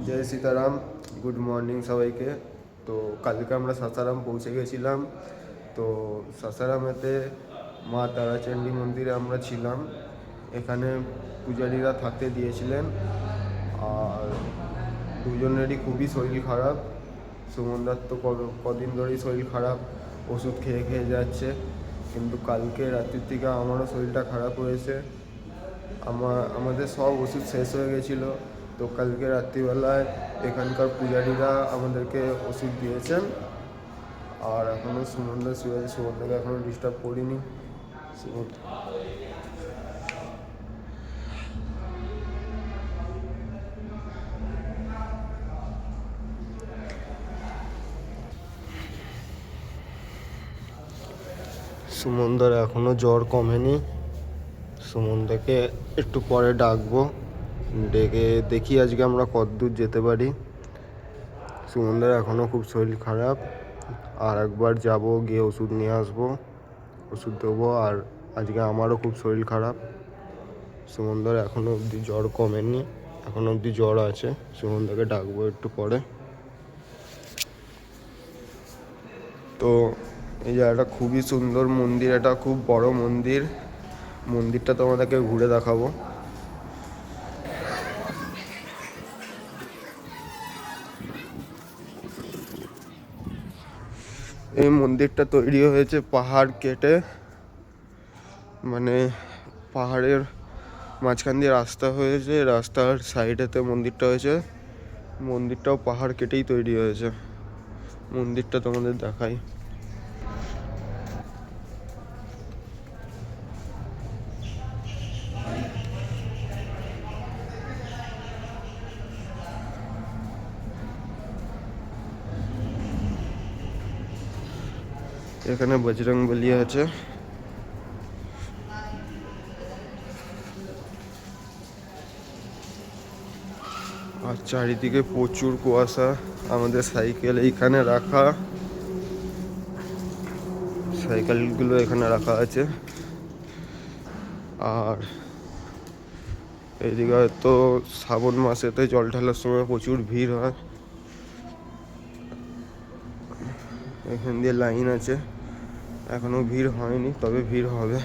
জয় Sitaram, good morning সবাইকে। তো কালকে আমরা সাসারাম পৌঁছে গেছিলাম। তো সাসারামেতে মা তারাচণ্ডী মন্দিরে আমরা ছিলাম। এখানে পূজারীরা থাকতে দিয়েছিলেন। আর দুজনেরই খুবই শরীর খারাপ। সুমনদার তো কদিন ধরেই শরীর খারাপ, ওষুধ খেয়ে খেয়ে যাচ্ছে। কিন্তু কালকে রাত্রির থেকে আমারও শরীরটা খারাপ হয়েছে। আমাদের সব ওষুধ শেষ হয়ে গেছিলো। তো কালকে রাত্রিবেলায় এখানকার পূজারীরা আমাদেরকে ওষুধ দিয়েছেন। আর এখনও সুমনদা শুয়ে আছে, সুমনদাকে এখনও ডিস্টার্ব করিনি। সুমনদার এখনও জ্বর কমেনি। সুমনদাকে একটু পরে ডাকবো, ডেকে দেখি আজকে আমরা কতদূর যেতে পারি। সুমনদার এখনও খুব শরীর খারাপ। আর একবার যাব, গিয়ে ওষুধ নিয়ে আসবো, ওষুধ দেবো। আর আজকে আমারও খুব শরীর খারাপ। সুমনদার এখনও অবধি জ্বর কমেনি, এখনও অবধি জ্বর আছে। সুমনদাকে ডাকবো একটু পরে। তো এই জায়গাটা খুবই সুন্দর মন্দির, এটা খুব বড় মন্দির। মন্দিরটা তোমাদেরকে ঘুরে দেখাবো। এই মন্দিরটা তৈরি হয়েছে পাহাড় কেটে, মানে পাহাড়ের মাঝখান দিয়ে রাস্তা হয়েছে, রাস্তার সাইডেতে মন্দিরটা হয়েছে। মন্দিরটাও পাহাড় কেটেই তৈরি হয়েছে। মন্দিরটা তোমাদের দেখাই। এখানে বজরংবলী আছে। আর চারিদিকে প্রচুর কুয়াশা। আমাদের সাইকেল এইখানে রাখা, সাইকেলগুলো এখানে রাখা আছে। আর এইদিকে হয়তো শ্রাবণ মাসেতে জল ঢালার সময় প্রচুর ভিড় হয়। এখান দিয়ে লাইন আছে, এখনো ভিড় হয়নি, তবে ভিড় হবে।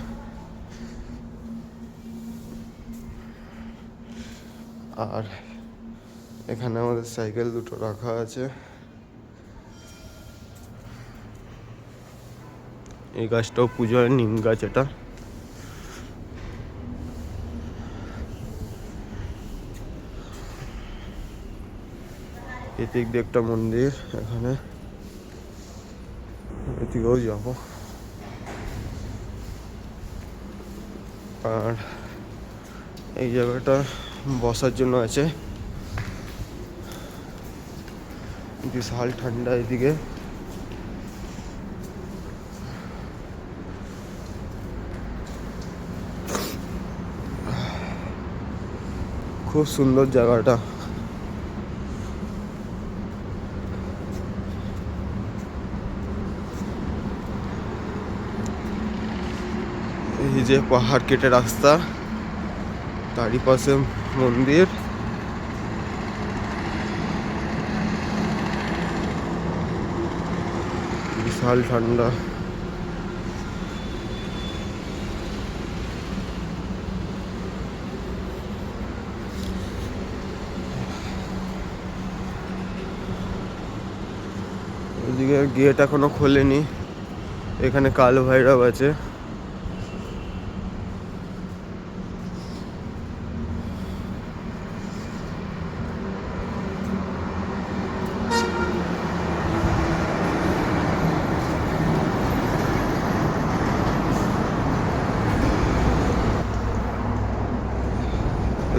আর এখানে আমাদের সাইকেল দুটো রাখা আছে। এই গাছটাও পুজোর নিম গাছ। এটা এদিক দিয়ে একটা মন্দির, এখানে এদিকেও যাব। আর এই জায়গাটা বসার জন্য আছে। বিশাল ঠান্ডা এদিকে। খুব সুন্দর জায়গাটা। এই যে পাহাড় কেটে রাস্তা, তারই পাশে মন্দির। বিশাল ঠান্ডা। এদিকে গেট এখনো খোলেনি। এখানে কালো ভৈরব আছে।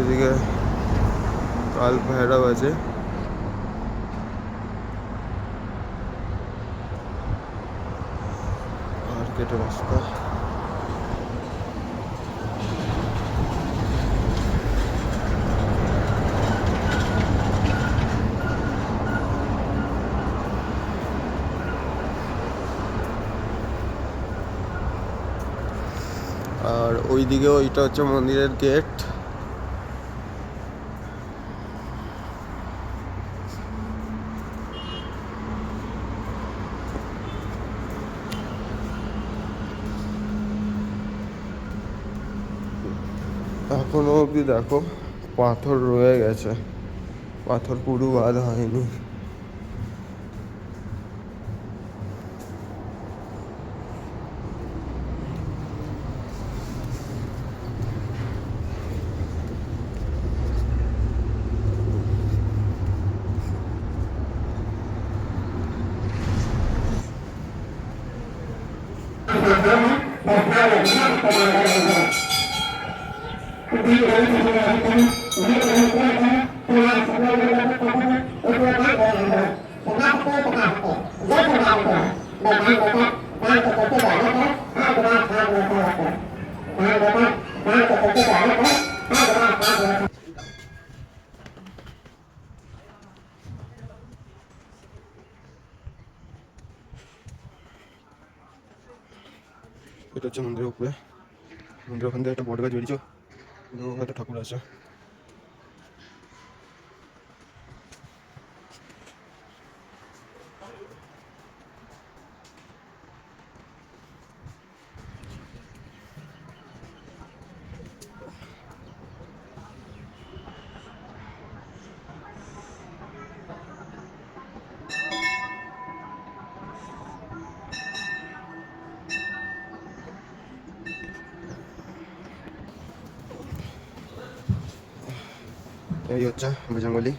এদিকে কাল ভৈরব আছে। আর কেটে রাস্তা। আর ওইদিকেও এটা হচ্ছে মন্দিরের গেট। এখনো অবধি দেখো পাথর রয়ে গেছে, পাথর পুরো বাদ হয়নি। এটা হচ্ছে মন্দিরের উপরে, মন্দির ওখান থেকে একটা বড় গাছ বেরিয়েছে, হয়তো ঠাকুর আছে। এই হচ্ছে বজরঙ্গলী।